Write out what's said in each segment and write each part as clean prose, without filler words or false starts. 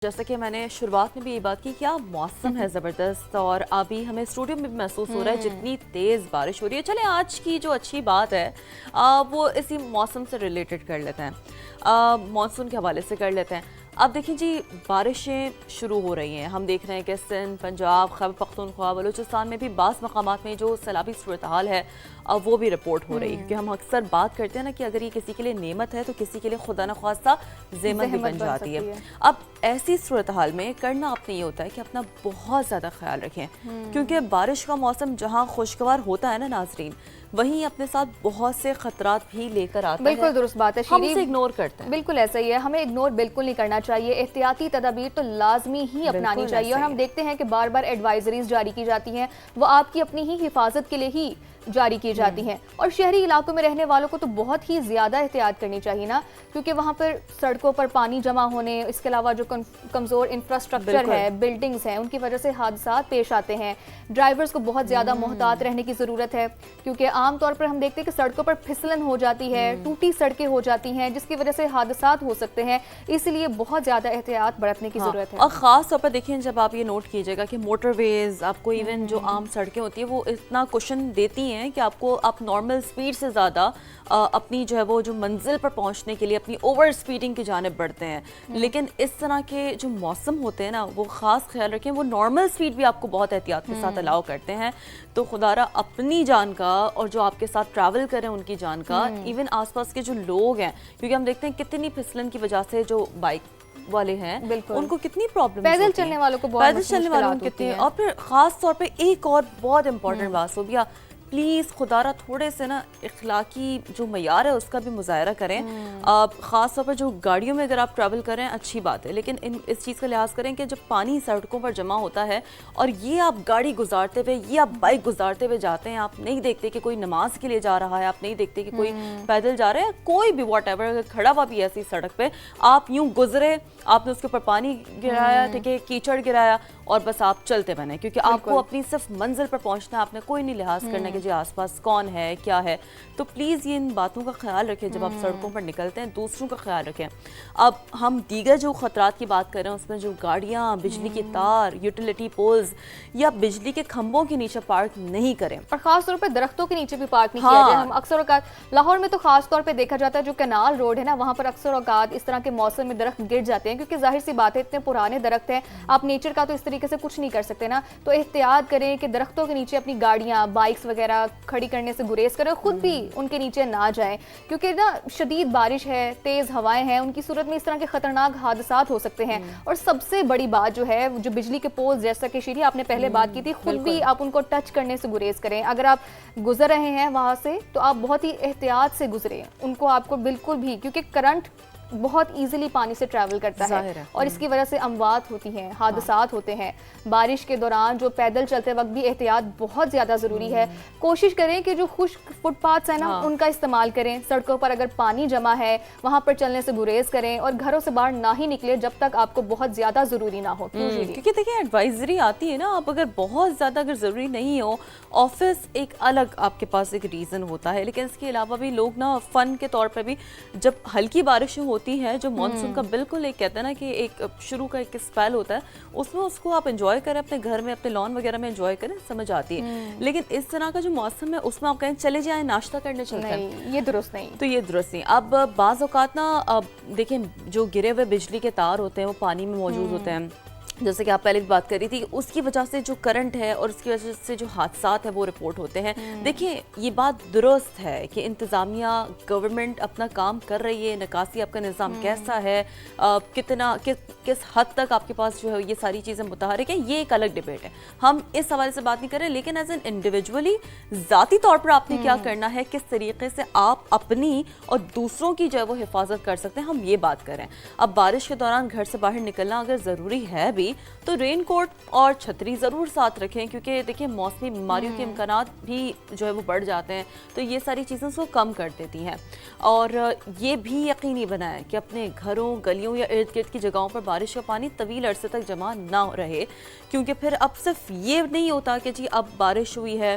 جیسا کہ میں نے شروعات میں بھی یہ بات کی کیا موسم ہے زبردست، اور ابھی ہمیں اسٹوڈیو میں بھی محسوس ہو رہا ہے جتنی تیز بارش ہو رہی ہے۔ چلیں آج کی جو اچھی بات ہے وہ اسی موسم سے ریلیٹڈ کر لیتے ہیں، مانسون کے حوالے سے کر لیتے ہیں۔ اب دیکھیں جی، بارشیں شروع ہو رہی ہیں، ہم دیکھ رہے ہیں کہ سندھ، پنجاب، خیبر پختونخوا، بلوچستان میں بھی بعض مقامات میں جو سیلابی صورتحال ہے وہ بھی رپورٹ ہو رہی ہے، کیونکہ ہم اکثر بات کرتے ہیں نا کہ اگر یہ کسی کے لیے نعمت ہے تو کسی کے لیے خدا نخواستہ زحمت بھی بن جاتی ہے۔ اب ایسی صورتحال میں کرنا اپنے یہ ہوتا ہے کہ اپنا بہت زیادہ خیال رکھیں، کیونکہ بارش کا موسم جہاں خوشگوار ہوتا ہے نا ناظرین، وہیں اپنے ساتھ بہت سے خطرات بھی لے کر آتا ہے۔ بالکل درست بات ہے، ہم اسے اگنور کرتے ہیں۔ بالکل ایسا ہی ہے، ہمیں اگنور بالکل نہیں کرنا چاہیے، احتیاطی تدابیر تو لازمی ہی اپنانی چاہیے، اور ہم دیکھتے ہیں کہ بار بار ایڈوائزریز جاری کی جاتی ہیں، وہ آپ کی اپنی ہی حفاظت کے لیے ہی جاری کی جاتی ہیں، اور شہری علاقوں میں رہنے والوں کو تو بہت ہی زیادہ احتیاط کرنی چاہیے نا، کیونکہ وہاں پر سڑکوں پر پانی جمع ہونے، اس کے علاوہ جو کمزور انفراسٹرکچر ہے، بلڈنگز ہیں، ان کی وجہ سے حادثات پیش آتے ہیں۔ ڈرائیورز کو بہت زیادہ محتاط رہنے کی ضرورت ہے، کیونکہ عام طور پر ہم دیکھتے ہیں کہ سڑکوں پر پھسلن ہو جاتی ہے، ٹوٹی سڑکیں ہو جاتی ہیں، جس کی وجہ سے حادثات ہو سکتے ہیں، اس لیے بہت زیادہ احتیاط برتنے کی ضرورت ہے۔ اور خاص طور پر دیکھیں، جب آپ یہ نوٹ کیجئے گا کہ موٹر ویز آپ کو ایون جو عام سڑکیں ہوتی ہیں وہ اتنا کوشن دیتی ہیں کہ آپ نارمل سپیڈ سے زیادہ اپنی جو ہے وہ جو منزل پر پہنچنے کے لیے اپنی اوور سپیڈنگ کی جانب بڑھتے ہیں، لیکن اس طرح کے جو موسم ہوتے ہیں نا وہ خاص خیال رکھیں، وہ نارمل سپیڈ بھی آپ کو بہت احتیاط کے ساتھ الاؤ کرتے ہیں، تو خدا را اپنی جان کا اور جو آپ کے ساتھ ٹریول کریں ان کی جان کا، ایون آس پاس کے جو لوگ ہیں، کیونکہ ہم دیکھتے ہیں کتنی پھسلن کی وجہ سے جو بائک والے ہیں ان کو کتنی پرابلم، پیدل چلنے والوں کو بہت مشکلات ہوتی ہیں۔ اور پھر خاص طور پہ ایک اور بہت امپورٹنٹ بات صوبیہ، پلیز خدا را تھوڑے سے نا اخلاقی جو معیار ہے اس کا بھی مظاہرہ کریں، خاص طور پر جو گاڑیوں میں اگر آپ ٹریول کریں اچھی بات ہے، لیکن اس چیز کا لحاظ کریں کہ جب پانی سڑکوں پر جمع ہوتا ہے اور یہ آپ گاڑی گزارتے ہوئے، یہ آپ بائک گزارتے ہوئے جاتے ہیں، آپ نہیں دیکھتے کہ کوئی نماز کے لیے جا رہا ہے، آپ نہیں دیکھتے کہ کوئی پیدل جا رہا ہے، کوئی بھی واٹ ایور، اگر کھڑا ہوا بھی ایسی سڑک پہ آپ یوں گزرے، آپ نے اس کے اوپر پانی گرایا، ٹھیک ہے، کیچڑ گرایا اور بس آپ چلتے بنے، کیونکہ آپ کو اپنی صرف منزل پر پہنچنا ہے، آپ نے کوئی نہیں لحاظ کرنا کہ جی آس پاس کون ہے کیا ہے، تو پلیز یہ ان باتوں کا خیال رکھیں جب آپ سڑکوں پر نکلتے ہیں، دوسروں کا خیال رکھیں۔ اب ہم دیگر جو خطرات کی بات کر رہے ہیں اس میں جو گاڑیاں، بجلی کی تار، یوٹیلیٹی پولز یا بجلی کے کھمبوں کے نیچے پارک نہیں کریں، اور خاص طور پہ درختوں کے نیچے بھی پارک نہیں کیا جائے۔ ہم اکثر اوقات لاہور میں تو خاص طور پہ دیکھا جاتا ہے جو کینال روڈ ہے نا، وہاں پر اکثر اوقات اس طرح کے موسم میں درخت گر جاتے ہیں، کیونکہ ظاہر سی بات ہے اتنے پرانے درخت ہیں، آپ نیچر کا تو اس طریقے سے کچھ نہیں کر سکتے نا، تو احتیاط کریں کہ درختوں کے نیچے اپنی گاڑیاں، بائکس وغیرہ کھڑی کرنے سے گریز کریں، خود بھی ان کے نیچے نہ جائیں، کیونکہ نا شدید بارش ہے، تیز ہوائیں ہیں، ان کی صورت میں اس طرح کے خطرناک حادثات ہو سکتے ہیں۔ اور سب سے بڑی بات جو ہے جو بجلی کے پولز، جیسا کہ شیری آپ نے پہلے بات کی تھی، خود بھی آپ ان کو ٹچ کرنے سے گریز کریں، اگر آپ گزر رہے ہیں وہاں سے تو آپ بہت ہی احتیاط سے گزریں ان کو، آپ کو بالکل بھی، کیونکہ کرنٹ بہت ایزیلی پانی سے ٹریول کرتا ہے اور اس کی وجہ سے اموات ہوتی ہیں، حادثات ہوتے ہیں۔ بارش کے دوران جو پیدل چلتے وقت بھی احتیاط بہت زیادہ ضروری ہے، کوشش کریں کہ جو خشک فٹ پاتھس ہیں نا ان کا استعمال کریں، سڑکوں پر اگر پانی جمع ہے وہاں پر چلنے سے گریز کریں، اور گھروں سے باہر نہ ہی نکلے جب تک آپ کو بہت زیادہ ضروری نہ ہو، کیونکہ دیکھیں ایڈوائزری آتی ہے نا، آپ اگر بہت زیادہ اگر ضروری نہیں ہو، آفس ایک الگ آپ کے پاس ایک ریزن ہوتا ہے، لیکن اس کے علاوہ بھی لوگ نا فن کے طور پر بھی جب ہلکی بارشیں ہوتی ہے، جو مانسون کا بالکل ایک کہتے ہیں نا کہ ایک شروع کا ایک اسپیل ہوتا ہے، اس میں اس کو آپ انجوائے کریں، اپنے گھر میں اپنے لان وغیرہ میں انجوائے کریں، سمجھ آتی ہے، لیکن اس طرح کا جو موسم ہے اس میں آپ کہیں چلے جائیں ناشتہ کرنے چلتے ہیں، یہ درست نہیں، تو یہ درست نہیں۔ اب بعض اوقات نا دیکھیں جو گرے ہوئے بجلی کے تار ہوتے ہیں وہ پانی میں موجود ہوتے ہیں، جیسے کہ آپ پہلے بھی بات کر رہی تھی، اس کی وجہ سے جو کرنٹ ہے اور اس کی وجہ سے جو حادثات ہیں وہ رپورٹ ہوتے ہیں۔ دیکھیں یہ بات درست ہے کہ انتظامیہ، گورنمنٹ اپنا کام کر رہی ہے، نکاسی آپ کا نظام کیسا ہے، کتنا کس حد تک آپ کے پاس جو ہے یہ ساری چیزیں متحرک ہیں، یہ ایک الگ ڈیبیٹ ہے، ہم اس حوالے سے بات نہیں کر رہے، لیکن ایز این انڈیویجولی ذاتی طور پر آپ نے کیا کرنا ہے، کس طریقے سے آپ اپنی اور دوسروں کی جو ہے وہ حفاظت کر سکتے ہیں، ہم یہ بات کر رہے ہیں۔ اب بارش کے دوران گھر سے باہر نکلنا اگر ضروری ہے بھی ہوگی تو رین کوٹ اور چھتری ضرور ساتھ رکھیں، کیونکہ دیکھیں موسمی بیماریوں کے امکانات بھی جو ہے وہ بڑھ جاتے ہیں، تو یہ ساری چیزیں اس کو کم کر دیتی ہیں۔ اور یہ بھی یقینی بنائیں کہ اپنے گھروں، گلیوں یا ارد گرد کی جگہوں پر بارش کا پانی طویل عرصے تک جمع نہ رہے، کیونکہ پھر اب صرف یہ نہیں ہوتا کہ جی اب بارش ہوئی ہے،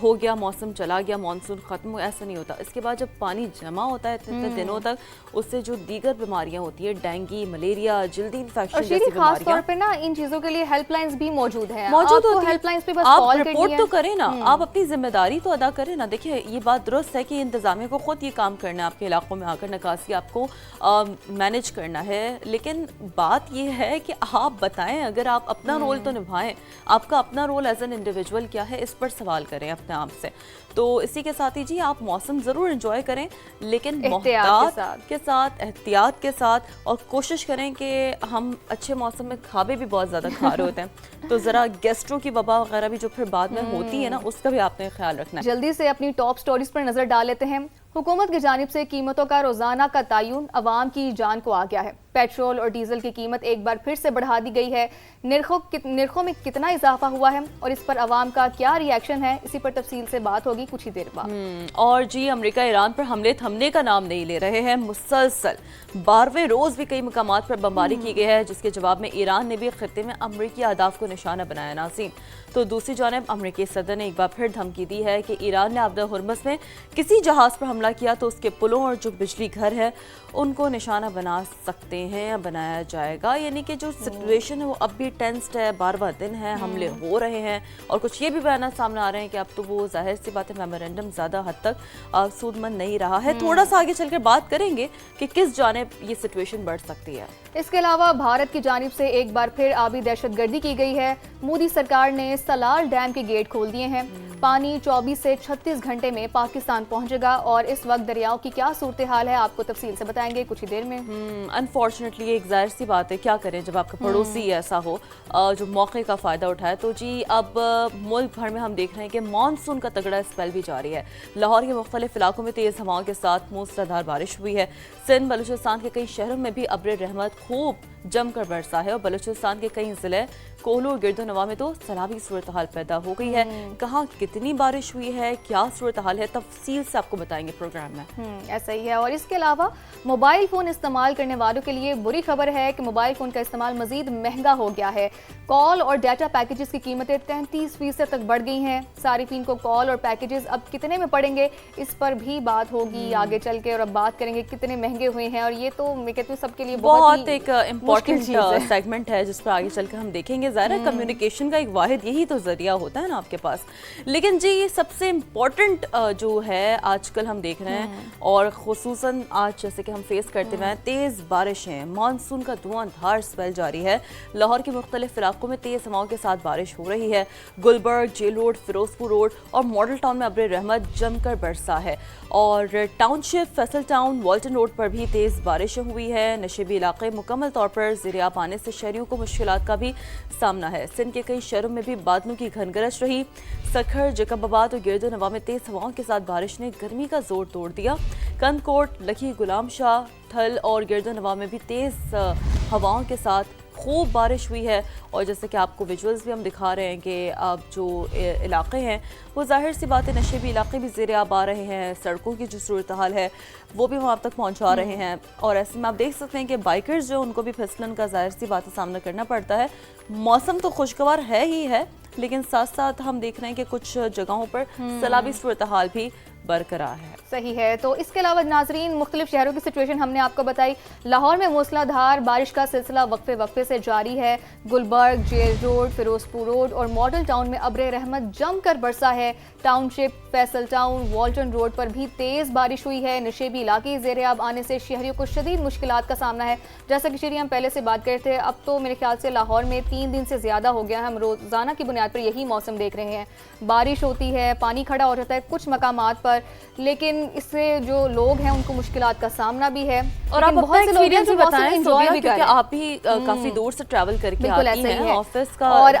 ہو گیا، موسم چلا گیا، مانسون ختم ہو، ایسا نہیں ہوتا۔ اس کے بعد جب پانی جمع ہوتا ہے اتنے دنوں تک، اس سے جو دیگر بیماریاں ہوتی ہیں، ڈینگی، ملیریا، جلدی انفیکشن جیسی بیماریاں، خاص طور پہ نا ان چیزوں کے لیے ہیلپ لائنز بھی موجود ہیں، موجود آپ کو ہوتی ہیلپ لائنز پہ بس آپ کال کرنی رپورٹ ہے۔ تو کریں نا، آپ اپنی ذمہ داری تو ادا کریں نا۔ دیکھیں یہ بات درست ہے کہ انتظامیہ کو خود یہ کام کرنا ہے، آپ کے علاقوں میں آ کر نکاسی آپ کو مینج کرنا ہے، لیکن بات یہ ہے کہ آپ بتائیں، اگر آپ اپنا رول تو نبھائیں، آپ کا اپنا رول ایز این انڈیویجول کیا ہے، اس پر سوال کریں اپنے آپ سے۔ تو اسی کے ساتھ ہی جی آپ موسم ضرور انجوائے کریں، لیکن محتاط کے ساتھ، احتیاط کے ساتھ، اور کوشش کریں کہ ہم اچھے موسم میں کھابے بھی بہت زیادہ کھا رہے ہوتے ہیں، تو ذرا گیسٹرو کی وبا وغیرہ بھی جو پھر بعد میں ہوتی ہے نا، اس کا بھی آپ نے خیال رکھنا ہے۔ جلدی سے اپنی ٹاپ سٹوریز پر نظر ڈال لیتے ہیں۔ حکومت کی جانب سے قیمتوں کا روزانہ کا تعین عوام کی جان کو آ گیا ہے۔ پیٹرول اور ڈیزل کی قیمت ایک بار پھر سے بڑھا دی گئی ہے۔ نرخوں میں کتنا اضافہ ہوا ہے اور اس پر عوام کا کیا ری ایکشن ہے، اسی پر تفصیل سے بات ہوگی کچھ ہی دیر بعد۔ اور جی امریکہ ایران پر حملے تھمنے کا نام نہیں لے رہے ہیں، مسلسل 12ویں روز بھی کئی مقامات پر بمباری کی گئی ہے، جس کے جواب میں ایران نے بھی خطے میں امریکی اہداف کو نشانہ بنایا۔ ناظرین، تو دوسری جانب امریکی صدر نے ایک بار پھر دھمکی دی ہے کہ ایران نے آبدہ ہرمز میں کسی جہاز پر حملہ کیا تو اس کے پلوں اور جو بجلی گھر ہے ان کو نشانہ بنا سکتے ہیں یا بنایا جائے گا، یعنی کہ جو سچویشن ہے وہ اب بھی ٹینسڈ ہے، 12واں دن ہے، حملے ہو رہے ہیں، اور کچھ یہ بھی بیانات سامنے آ رہے ہیں کہ اب تو وہ ظاہر سی بات ہے میمورینڈم زیادہ حد تک سود مند نہیں رہا ہے۔ تھوڑا سا آگے چل کر بات کریں گے کہ کس جانب یہ سچویشن بڑھ سکتی ہے۔ اس کے علاوہ بھارت کی جانب سے ایک بار پھر آبی دہشت گردی کی گئی ہے۔ مودی سرکار نے سلال ڈیم کے گیٹ کھول دیے ہیں۔ پانی 24 سے 36 گھنٹے میں پاکستان پہنچے گا، اور اس وقت دریاؤں کی کیا صورتحال ہے آپ کو تفصیل سے بتائیں گے کچھ ہی دیر میں۔ انفارچونیٹلی ایک ظاہر سی بات ہے، کیا کریں جب آپ کا پڑوسی ایسا ہو جو موقع کا فائدہ اٹھائے۔ تو جی اب ملک بھر میں ہم دیکھ رہے ہیں کہ مانسون کا تگڑا اسپیل بھی جاری ہے۔ لاہور کے مختلف علاقوں میں تیز ہواؤں کے ساتھ موسلادھار بارش ہوئی ہے۔ سندھ، بلوچستان کے کئی شہروں میں بھی ابر رحمت خوب جم کر برسا ہے، اور بلوچستان کے کئی ضلع کوہلو اور گرد و نواح میں تو سیلابی صورتحال پیدا ہو گئی ہے۔ کہاں کتنی بارش ہوئی ہے، کیا صورتحال ہے، تفصیل سے آپ کو بتائیں گے پروگرام میں۔ ایسا ہی ہے، اور اس کے علاوہ موبائل فون استعمال کرنے والوں کے لیے بری خبر ہے کہ موبائل فون کا استعمال مزید مہنگا ہو گیا ہے۔ کال اور ڈیٹا پیکیجز کی قیمتیں 33% تک بڑھ گئی ہیں۔ صارفین کو کال اور پیکیجز اب کتنے میں پڑیں گے، اس پر بھی بات ہوگی آگے چل کے، اور اب بات کریں گے کتنے مہنگے ہوئے ہیں، اور یہ تو میں کہتی ہوں سب کے لیے بہت ایک امپورٹنٹ سیگمنٹ ہے جس پر آگے چل کر ہم دیکھیں گے۔ ظاہر ہے کمیونیکیشن کا ایک واحد یہی تو ذریعہ ہوتا ہے نا آپ کے پاس، لیکن جی یہ سب سے امپورٹنٹ جو ہے آج کل ہم دیکھ رہے ہیں، اور خصوصاً آج جیسے کہ ہم فیس کرتے ہوئے ہیں تیز بارشیں، مانسون کا دھواں دھار اسپیل جاری ہے۔ لاہور کے مختلف علاقوں میں تیز ہواؤں کے ساتھ بارش ہو رہی ہے۔ Gulberg, jail road, Ferozepur road اور ماڈل ٹاؤن میں ابر رحمت جم کر برسا ہے، اور township, Faisal town, Walton road پر بھی تیز بارشیں ہوئی ہے۔ نشیبی علاقے مکمل طور پر زیر آب آنے سے شہریوں کو مشکلات کا بھی سامنا ہے۔ سندھ کے کئی شہروں میں بھی بادلوں کی گھن گرج رہی۔ سکھر، جیکب آباد اور گرد و نواح میں تیز ہواؤں کے ساتھ بارش نے گرمی کا زور توڑ دیا۔ کند کوٹ، لکھی، غلام شاہ، تھل اور گرد و نواح میں بھی تیز ہواؤں کے ساتھ خوب بارش ہوئی ہے، اور جیسے کہ آپ کو ویجولز بھی ہم دکھا رہے ہیں کہ اب جو علاقے ہیں وہ ظاہر سی بات ہے نشیبی علاقے بھی زیر آب آ رہے ہیں، سڑکوں کی جو صورتحال ہے وہ بھی وہاں تک پہنچا رہے ہیں، اور ایسے میں آپ دیکھ سکتے ہیں کہ بائکرز جو ان کو بھی پھسلن کا ظاہر سی بات سامنا کرنا پڑتا ہے۔ موسم تو خوشگوار ہے ہی ہے، لیکن ساتھ ساتھ ہم دیکھ رہے ہیں کہ کچھ جگہوں پر سیلابی صورتحال بھی برقرار ہے۔ صحیح ہے، تو اس کے علاوہ ناظرین مختلف شہروں کی سچویشن ہم نے آپ کو بتائی۔ لاہور میں موسلا دھار بارش کا سلسلہ وقفے وقفے سے جاری ہے۔ Gulberg, jail road, Ferozepur road اور ماڈل ٹاؤن میں ابر رحمت جم کر برسا ہے۔ Township, Faisal town, Walton road پر بھی تیز بارش ہوئی ہے۔ نشیبی علاقے زیر آب آنے سے شہریوں کو شدید مشکلات کا سامنا ہے۔ جیسا کہ شیری ہم پہلے سے بات کرتے تھے، اب تو میرے خیال سے لاہور میں 3 دن سے زیادہ ہو گیا ہے، ہم روزانہ کی بنیاد پر یہی موسم دیکھ رہے ہیں۔ بارش ہوتی ہے، پانی کھڑا ہو جاتا ہے کچھ مقامات پر، لیکن اس سے جو لوگ ہیں ان کو مشکلات کا سامنا بھی ہے، اور آپ بہت سے لوگ ہیں جو موسم انجوائے بھی کیونکہ آپ بھی کافی دور سے ٹریول کر کے آتی ہیں آفس کا، اور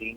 3